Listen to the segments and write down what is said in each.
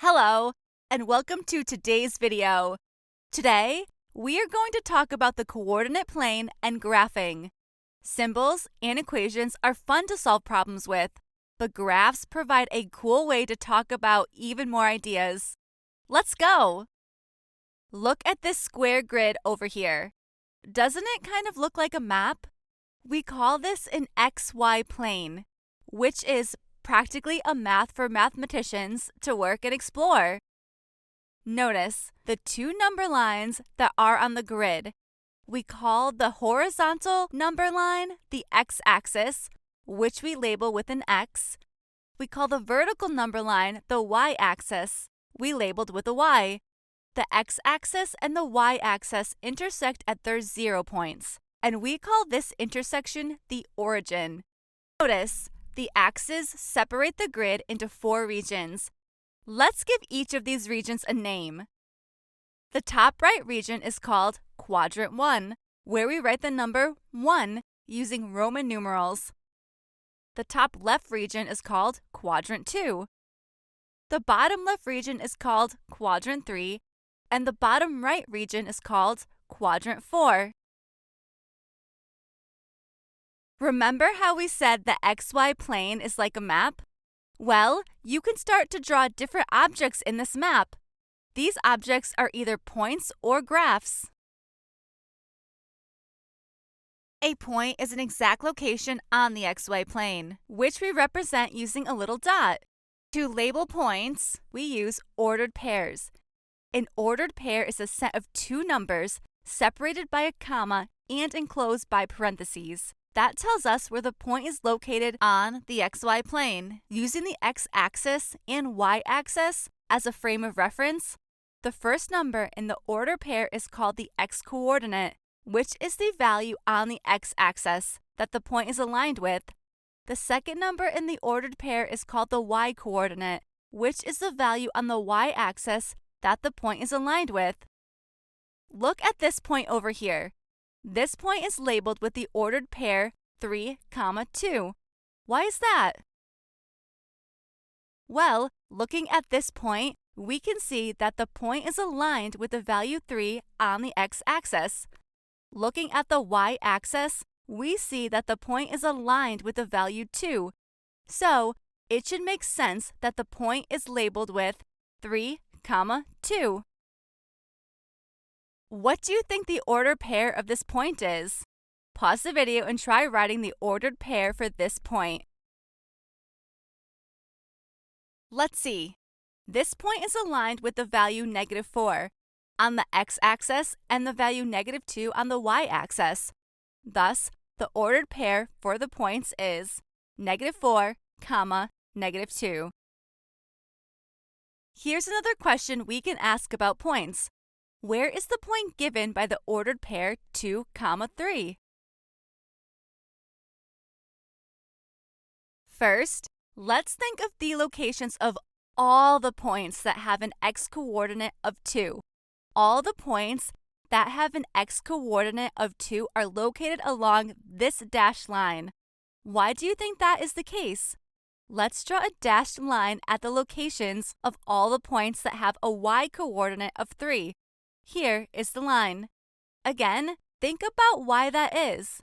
Hello, and welcome to today's video. Today, we are going to talk about the coordinate plane and graphing. Symbols and equations are fun to solve problems with, but graphs provide a cool way to talk about even more ideas. Let's go! Look at this square grid over here. Doesn't it kind of look like a map? We call this an XY plane, which is practically a math for mathematicians to work and explore. Notice the two number lines that are on the grid. We call the horizontal number line the x-axis, which we label with an X. We call the vertical number line the y-axis, we labeled with a Y. The x-axis and the y-axis intersect at their 0 points, and we call this intersection the origin. Notice the axes separate the grid into 4 regions. Let's give each of these regions a name. The top right region is called Quadrant 1, where we write the number 1 using Roman numerals. The top left region is called Quadrant 2. The bottom left region is called Quadrant 3, and the bottom right region is called Quadrant 4. Remember how we said the XY plane is like a map? Well, you can start to draw different objects in this map. These objects are either points or graphs. A point is an exact location on the XY plane, which we represent using a little dot. To label points, we use ordered pairs. An ordered pair is a set of 2 numbers separated by a comma and enclosed by parentheses. That tells us where the point is located on the XY plane. Using the x-axis and y-axis as a frame of reference, the first number in the ordered pair is called the x-coordinate, which is the value on the x-axis that the point is aligned with. The second number in the ordered pair is called the y-coordinate, which is the value on the y-axis that the point is aligned with. Look at this point over here. This point is labeled with the ordered pair 3, 2. Why is that? Well, looking at this point, we can see that the point is aligned with the value 3 on the x-axis. Looking at the y-axis, we see that the point is aligned with the value 2. So, it should make sense that the point is labeled with 3, 2. What do you think the ordered pair of this point is? Pause the video and try writing the ordered pair for this point. Let's see. This point is aligned with the value -4 on the x-axis and the value -2 on the y-axis. Thus, the ordered pair for the points is -4, -2. Here's another question we can ask about points. Where is the point given by the ordered pair 2, 3? First, let's think of the locations of all the points that have an x-coordinate of 2. All the points that have an x-coordinate of 2 are located along this dashed line. Why do you think that is the case? Let's draw a dashed line at the locations of all the points that have a y-coordinate of 3. Here is the line. Again, think about why that is.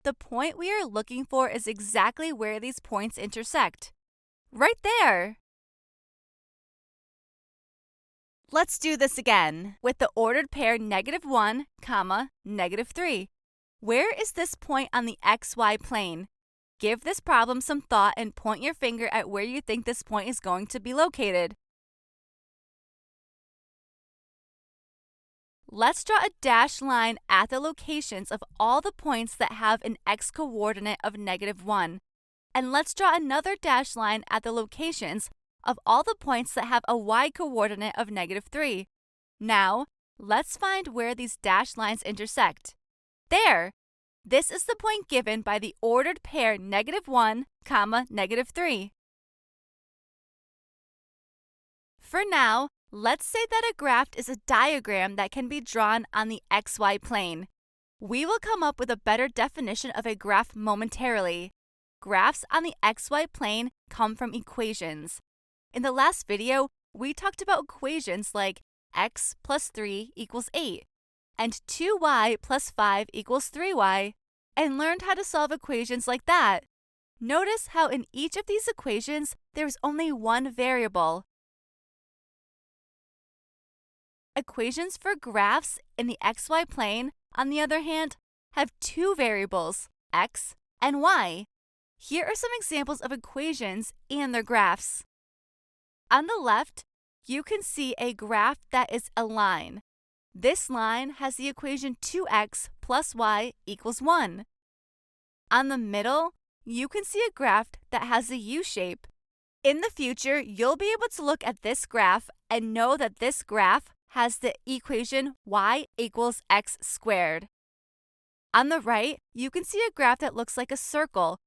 The point we are looking for is exactly where these points intersect. Right there! Let's do this again with the ordered pair -1, -3. Where is this point on the XY plane? Give this problem some thought and point your finger at where you think this point is going to be located. Let's draw a dashed line at the locations of all the points that have an x-coordinate of -1. And let's draw another dashed line at the locations of all the points that have a y-coordinate of -3. Now, let's find where these dashed lines intersect. There! This is the point given by the ordered pair -1, -3. For now, let's say that a graph is a diagram that can be drawn on the XY plane. We will come up with a better definition of a graph momentarily. Graphs on the XY plane come from equations. In the last video, we talked about equations like x plus 3 equals 8 and 2y plus 5 equals 3y, and learned how to solve equations like that. Notice how in each of these equations, there's only one variable. Equations for graphs in the xy plane, on the other hand, have two variables, x and y. Here are some examples of equations and their graphs. On the left, you can see a graph that is a line. This line has the equation 2x plus y equals 1. On the middle, you can see a graph that has a U shape. In the future, you'll be able to look at this graph and know that this graph has the equation y equals x squared. On the right, you can see a graph that looks like a circle.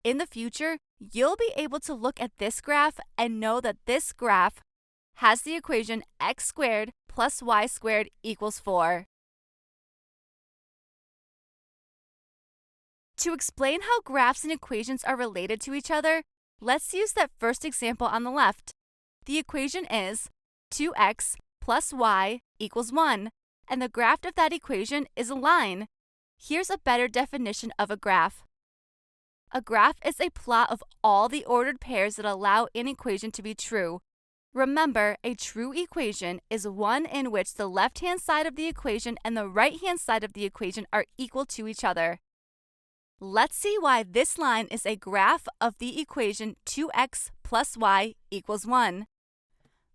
In the future, you'll be able to look at this graph and know that this graph has the equation x squared plus y squared equals 4. To explain how graphs and equations are related to each other, let's use that first example on the left. The equation is 2x plus y equals 1, and the graph of that equation is a line. Here's a better definition of a graph. A graph is a plot of all the ordered pairs that allow an equation to be true. Remember, a true equation is one in which the left-hand side of the equation and the right-hand side of the equation are equal to each other. Let's see why this line is a graph of the equation 2x plus y equals 1.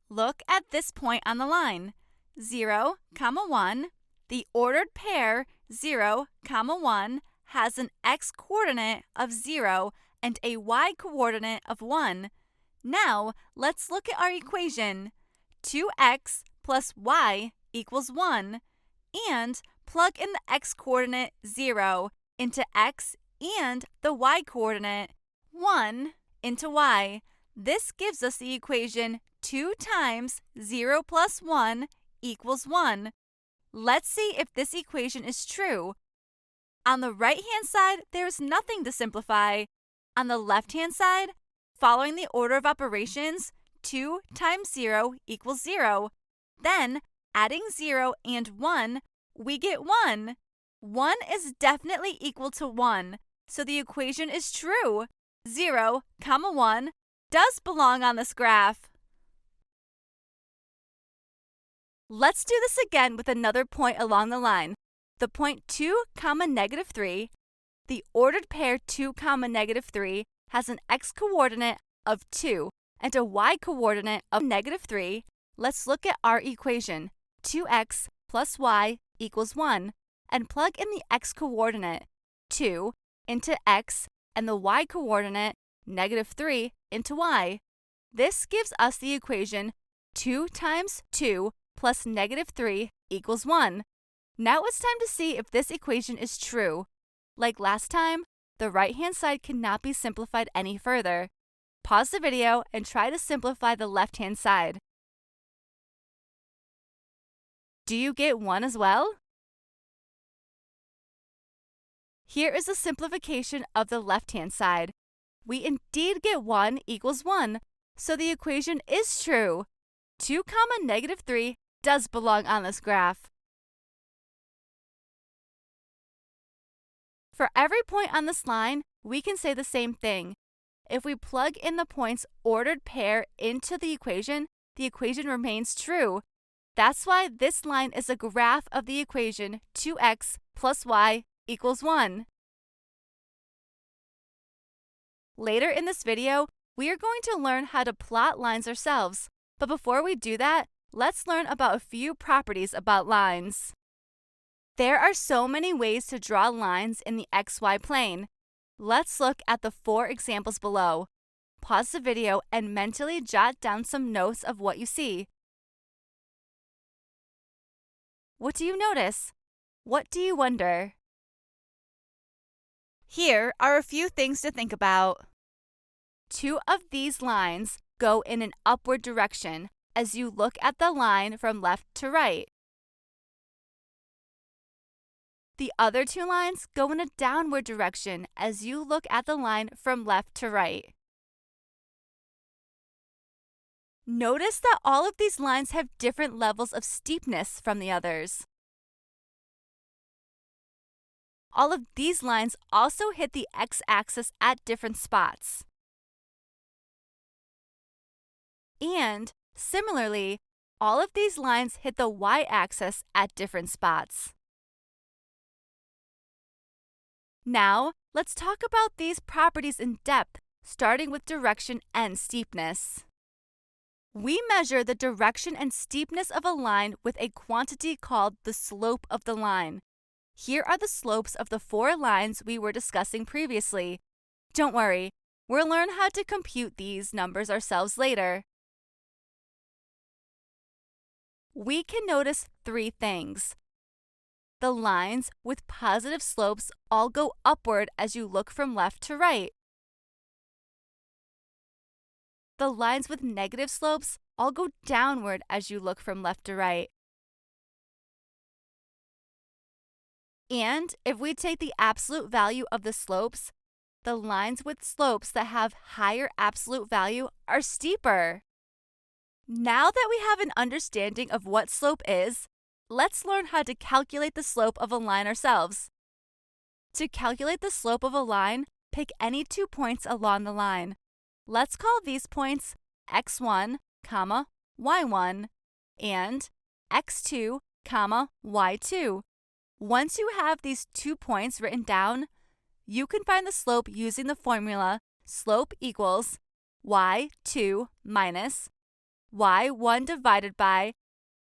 Look at this point on the line, 0, 1. The ordered pair 0, 1 has an x-coordinate of 0 and a y-coordinate of 1. Now, let's look at our equation. 2x plus y equals 1, and plug in the x-coordinate 0 into x and the y-coordinate 1 into y. This gives us the equation 2 times 0 plus 1 equals 1. Let's see if this equation is true. On the right-hand side, there is nothing to simplify. On the left-hand side, following the order of operations, 2 times 0 equals 0. Then, adding 0 and 1, we get 1. 1 is definitely equal to 1, so the equation is true. 0, 1 does belong on this graph. Let's do this again with another point along the line. The point 2, negative 3. The ordered pair 2, negative 3 has an x-coordinate of 2 and a y-coordinate of negative 3. Let's look at our equation, 2x plus y equals 1, and plug in the x-coordinate, 2, into x and the y-coordinate, negative 3, into y. This gives us the equation 2 times 2 plus negative 3 equals 1. Now it's time to see if this equation is true. Like last time, the right-hand side cannot be simplified any further. Pause the video and try to simplify the left-hand side. Do you get 1 as well? Here is a simplification of the left-hand side. We indeed get 1 equals 1, so the equation is true. 2, negative 3 does belong on this graph. For every point on this line, we can say the same thing. If we plug in the points ordered pair into the equation remains true. That's why this line is a graph of the equation 2x plus y equals 1. Later in this video, we are going to learn how to plot lines ourselves. But before we do that, let's learn about a few properties about lines. There are so many ways to draw lines in the xy plane. Let's look at the 4 examples below. Pause the video and mentally jot down some notes of what you see. What do you notice? What do you wonder? Here are a few things to think about. 2 of these lines go in an upward direction as you look at the line from left to right. The other 2 lines go in a downward direction as you look at the line from left to right. Notice that all of these lines have different levels of steepness from the others. All of these lines also hit the x-axis at different spots. And, similarly, all of these lines hit the y-axis at different spots. Now, let's talk about these properties in depth, starting with direction and steepness. We measure the direction and steepness of a line with a quantity called the slope of the line. Here are the slopes of the 4 lines we were discussing previously. Don't worry, we'll learn how to compute these numbers ourselves later. We can notice 3 things. The lines with positive slopes all go upward as you look from left to right. The lines with negative slopes all go downward as you look from left to right. And if we take the absolute value of the slopes, the lines with slopes that have higher absolute value are steeper. Now that we have an understanding of what slope is, let's learn how to calculate the slope of a line ourselves. To calculate the slope of a line, pick any 2 points along the line. Let's call these points x1, y1, and x2, y2. Once you have these 2 points written down, you can find the slope using the formula slope equals y2 minus y1 divided by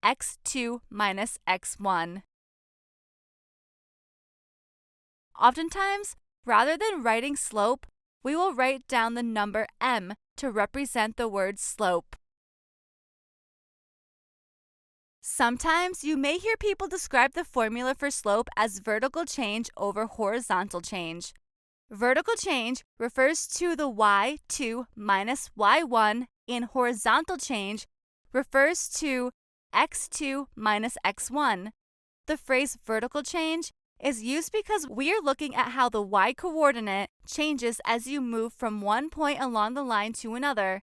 x2 minus x1. Oftentimes, rather than writing slope, we will write down the number m to represent the word slope. Sometimes you may hear people describe the formula for slope as vertical change over horizontal change. Vertical change refers to the y2 minus y1, and horizontal change refers to x2 minus x1. The phrase vertical change is used because we are looking at how the y-coordinate changes as you move from one point along the line to another.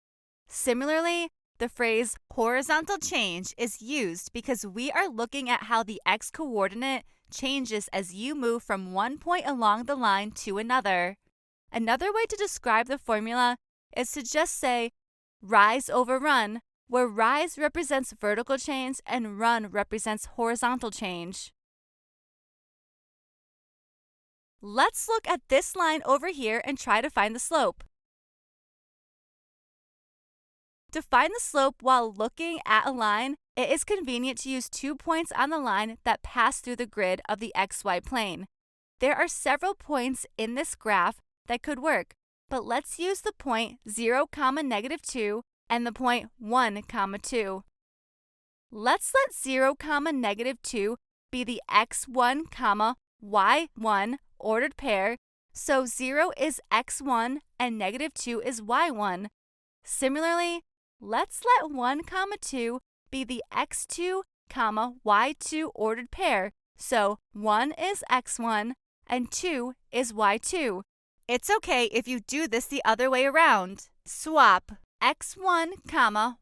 Similarly, the phrase horizontal change is used because we are looking at how the x-coordinate changes as you move from one point along the line to another. Another way to describe the formula is to just say rise over run, where rise represents vertical change and run represents horizontal change. Let's look at this line over here and try to find the slope. To find the slope while looking at a line, it is convenient to use 2 points on the line that pass through the grid of the xy plane. There are several points in this graph that could work, but let's use the point 0, -2 and the point 1, 2. Let's let 0, -2 be the x1, y1 ordered pair, so 0 is x1 and -2 is y1. Similarly, let's let 1, 2 be the x2, y2 ordered pair, so 1 is x1 and 2 is y2. It's okay if you do this the other way around. Swap x1,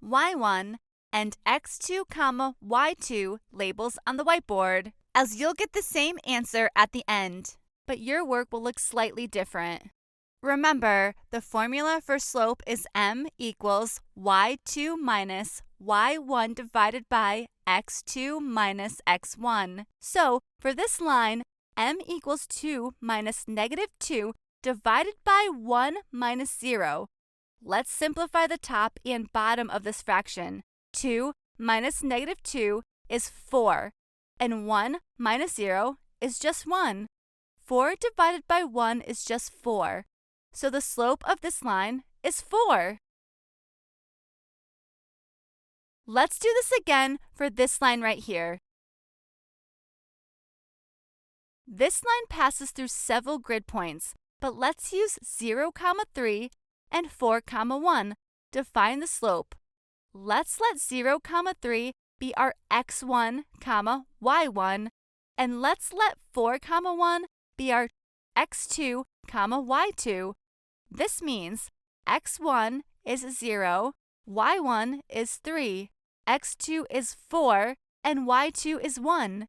y1 and x2, y2 labels on the whiteboard, as you'll get the same answer at the end, but your work will look slightly different. Remember, the formula for slope is m equals y2 minus y1 divided by x2 minus x1. So, for this line, m equals 2 minus -2 divided by 1 minus 0. Let's simplify the top and bottom of this fraction. 2 minus -2 is 4, and 1 minus 0 is just 1. 4 divided by 1 is just 4. So the slope of this line is 4. Let's do this again for this line right here. This line passes through several grid points, but let's use 0, 3 and 4, 1 to find the slope. Let's let 0, 3 be our x1, y1, and let's let 4, 1 be our x2, y2. This means x1 is 0, y1 is 3, x2 is 4, and y2 is 1.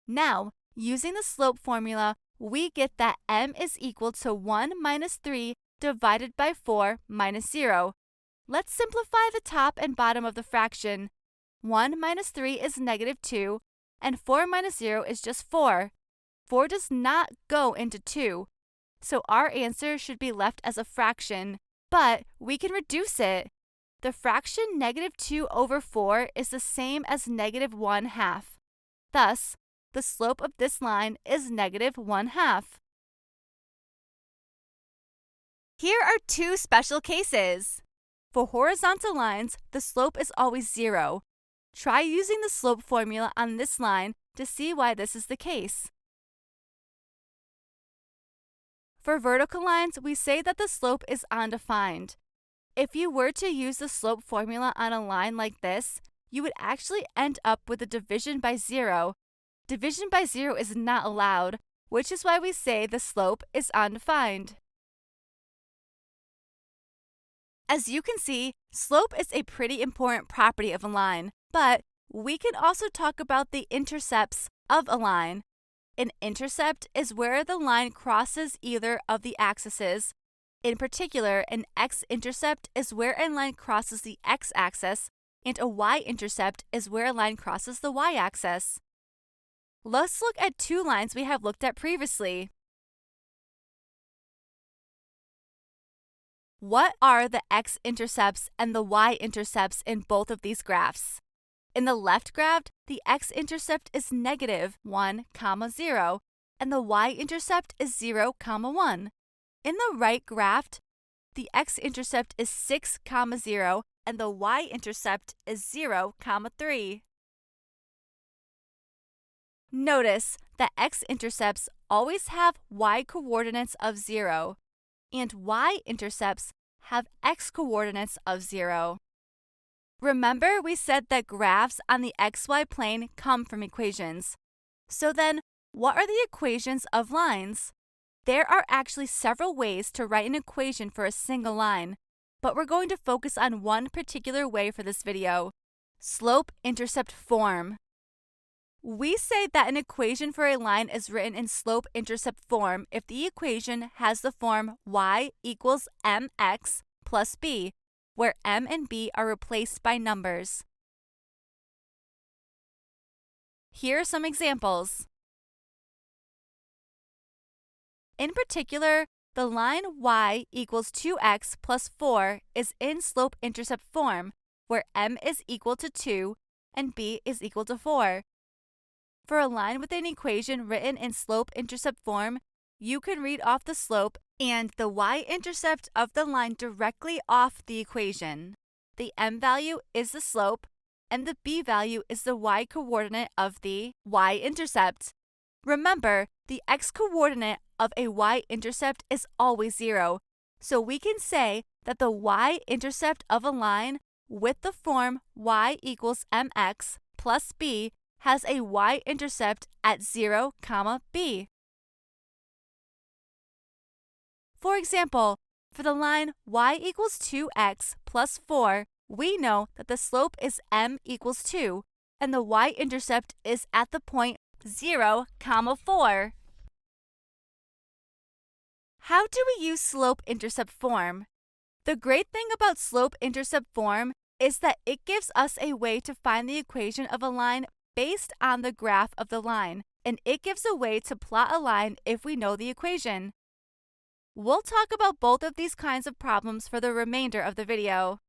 Now, using the slope formula, we get that m is equal to 1 minus 3 divided by 4 minus 0. Let's simplify the top and bottom of the fraction. 1 minus 3 is negative 2, and 4 minus 0 is just 4. 4 does not go into 2, so our answer should be left as a fraction, but we can reduce it. The fraction negative 2 over 4 is the same as negative 1/2. Thus, the slope of this line is negative 1/2. Here are two special cases. For horizontal lines, the slope is always 0. Try using the slope formula on this line to see why this is the case. For vertical lines, we say that the slope is undefined. If you were to use the slope formula on a line like this, you would actually end up with a division by 0. Division by 0 is not allowed, which is why we say the slope is undefined. As you can see, slope is a pretty important property of a line, but we can also talk about the intercepts of a line. An intercept is where the line crosses either of the axes. In particular, an x-intercept is where a line crosses the x-axis, and a y-intercept is where a line crosses the y-axis. Let's look at two lines we have looked at previously. What are the x-intercepts and the y-intercepts in both of these graphs? In the left graph, the x-intercept is negative 1, 0, and the y-intercept is 0, 1. In the right graph, the x-intercept is 6, 0, and the y-intercept is 0, 3. Notice that x-intercepts always have y-coordinates of 0, and y-intercepts have x-coordinates of 0. Remember, we said that graphs on the xy plane come from equations. So then, what are the equations of lines? There are actually several ways to write an equation for a single line, but we're going to focus on one particular way for this video: slope-intercept form. We say that an equation for a line is written in slope-intercept form if the equation has the form y equals mx plus b, where m and b are replaced by numbers. Here are some examples. In particular, the line y equals 2x plus 4 is in slope-intercept form, where m is equal to 2 and b is equal to 4. For a line with an equation written in slope-intercept form, you can read off the slope and the y-intercept of the line directly off the equation. The m value is the slope, and the b value is the y-coordinate of the y-intercept. Remember, the x-coordinate of a y-intercept is always 0, so we can say that the y-intercept of a line with the form y equals mx plus b has a y-intercept at 0, b. For example, for the line y equals 2x plus 4, we know that the slope is m equals 2, and the y-intercept is at the point 0, 4. How do we use slope-intercept form? The great thing about slope-intercept form is that it gives us a way to find the equation of a line based on the graph of the line, and it gives a way to plot a line if we know the equation. We'll talk about both of these kinds of problems for the remainder of the video.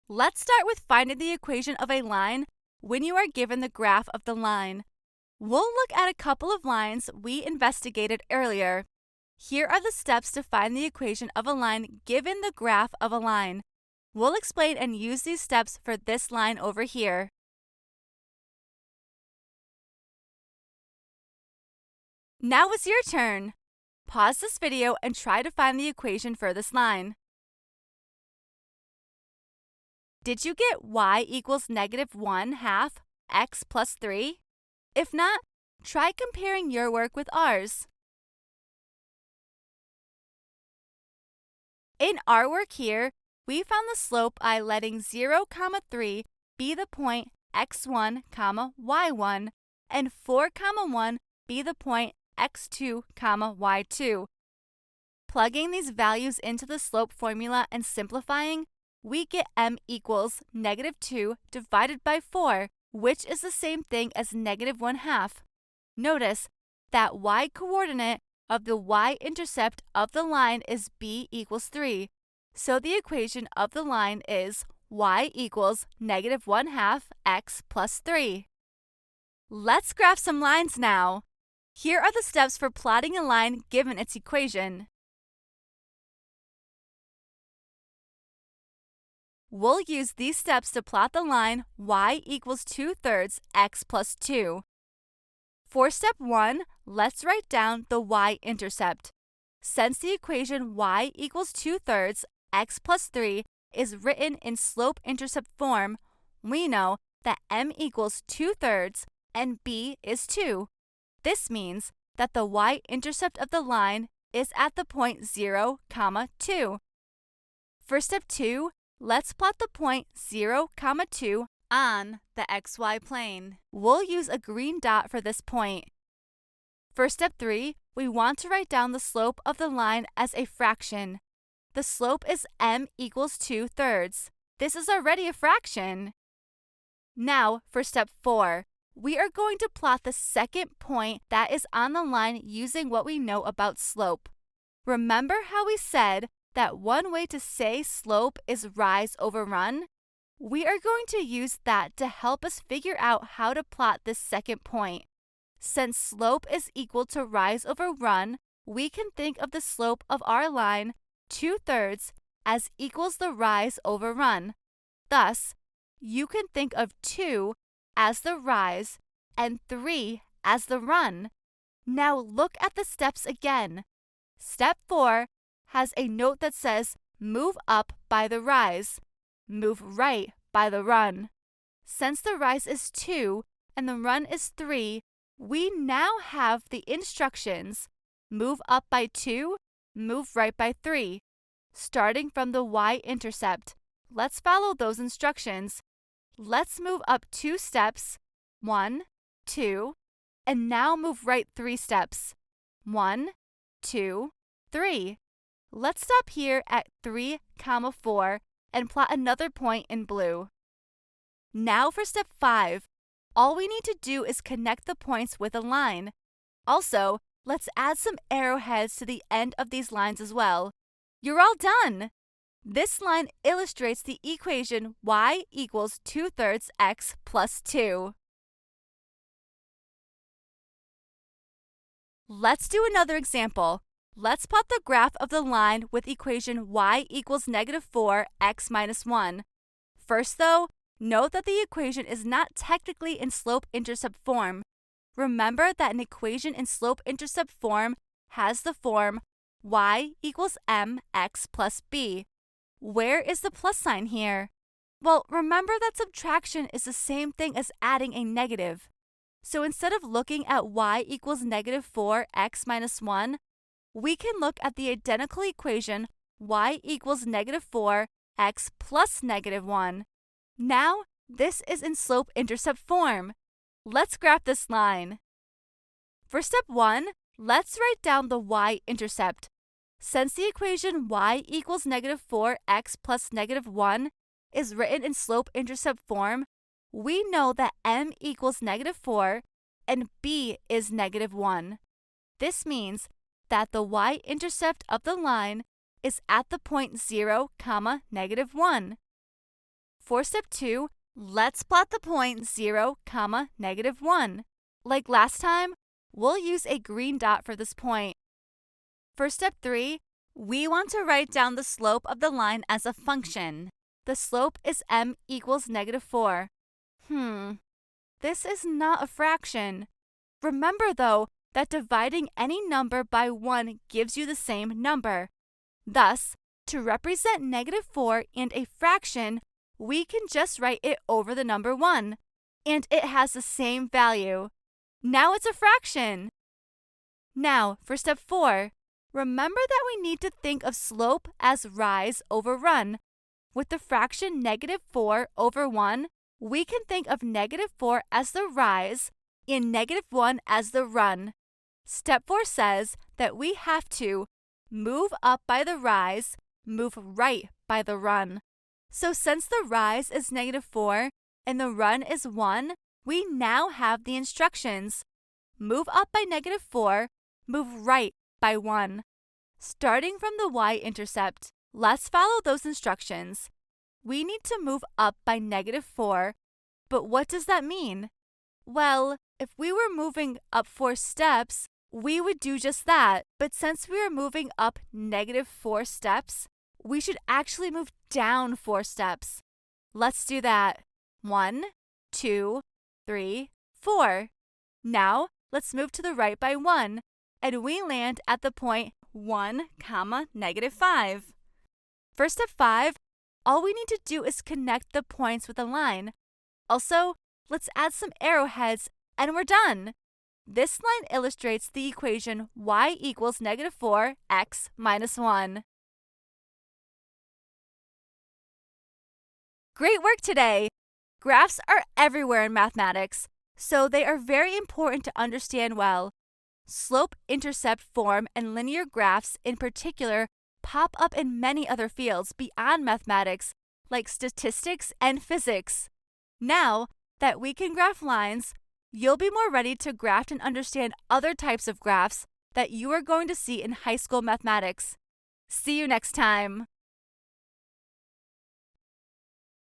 Let's start with finding the equation of a line when you are given the graph of the line. We'll look at a couple of lines we investigated earlier. Here are the steps to find the equation of a line given the graph of a line. We'll explain and use these steps for this line over here. Now it's your turn. Pause this video and try to find the equation for this line. Did you get y equals negative 1/2 x plus 3? If not, try comparing your work with ours. In our work here, We found the slope by letting 0, 3 be the point x1, y1, and 4, 1 be the point x2, y2. Plugging these values into the slope formula and simplifying, we get m equals -2 divided by 4, which is the same thing as -1/2. Notice that y-coordinate of the y-intercept of the line is b equals 3, so the equation of the line is y equals -1/2 x plus 3. Let's graph some lines now. Here are the steps for plotting a line given its equation. We'll use these steps to plot the line y equals 2/3 x plus 2. For step 1, let's write down the y-intercept. Since the equation y equals 2/3 x plus 3 is written in slope-intercept form, we know that m equals 2/3 and b is 2. This means that the y-intercept of the line is at the point 0, 2. For step 2, let's plot the point 0, 2 on the xy plane. We'll use a green dot for this point. For step 3, we want to write down the slope of the line as a fraction. The slope is m equals 2/3. This is already a fraction. Now, for step 4, we are going to plot the second point that is on the line using what we know about slope. Remember how we said that one way to say slope is rise over run? We are going to use that to help us figure out how to plot this second point. Since slope is equal to rise over run, we can think of the slope of our line 2/3 as equals the rise over run. Thus, you can think of 2 as the rise and 3 as the run. Now look at the steps again. Step 4 has a note that says move up by the rise, move right by the run. Since the rise is 2 and the run is 3, we now have the instructions move up by 2, move right by 3. Starting from the y-intercept, let's follow those instructions. Let's move up 2 steps, 1, 2, and now move right 3 steps, 1, 2, 3. Let's stop here at 3, 4 and plot another point in blue. Now for step 5. All we need to do is connect the points with a line. Also, let's add some arrowheads to the end of these lines as well. You're all done! This line illustrates the equation y equals 2/3 x plus 2. Let's do another example. Let's plot the graph of the line with equation y equals -4 x minus 1. First though, note that the equation is not technically in slope-intercept form. Remember that an equation in slope-intercept form has the form y equals mx plus b. Where is the plus sign here? Well, remember that subtraction is the same thing as adding a negative. So instead of looking at y equals -4 x minus 1, we can look at the identical equation y equals -4 x plus -1. Now, this is in slope-intercept form. Let's graph this line. For step 1, let's write down the y-intercept. Since the equation y equals -4 x plus -1 is written in slope-intercept form, we know that m equals -4 and b is -1. This means that the y-intercept of the line is at the point 0, -1. For step 2, let's plot the point 0, -1. Like last time, we'll use a green dot for this point. For step 3, we want to write down the slope of the line as a function. The slope is m equals -4. This is not a fraction. Remember though that dividing any number by 1 gives you the same number. Thus, to represent -4 and a fraction, we can just write it over the number 1, and it has the same value. Now it's a fraction. Now, for step 4, remember that we need to think of slope as rise over run. With the fraction -4/1, we can think of -4 as the rise and -1 as the run. Step 4 says that we have to move up by the rise, move right by the run. So since the rise is -4 and the run is 1, we now have the instructions. Move up by -4, move right by 1. Starting from the y-intercept, let's follow those instructions. We need to move up by -4, but what does that mean? Well, if we were moving up 4 steps, we would do just that. But since we are moving up -4 steps, we should actually move down 4 steps. Let's do that. 1, 2, 3, 4. Now, let's move to the right by 1, and we land at the point 1, -5. For step 5, all we need to do is connect the points with a line. Also, let's add some arrowheads, and we're done. This line illustrates the equation y equals -4, x minus 1. Great work today! Graphs are everywhere in mathematics, so they are very important to understand well. Slope-intercept form and linear graphs in particular pop up in many other fields beyond mathematics, like statistics and physics. Now that we can graph lines, you'll be more ready to graph and understand other types of graphs that you are going to see in high school mathematics. See you next time!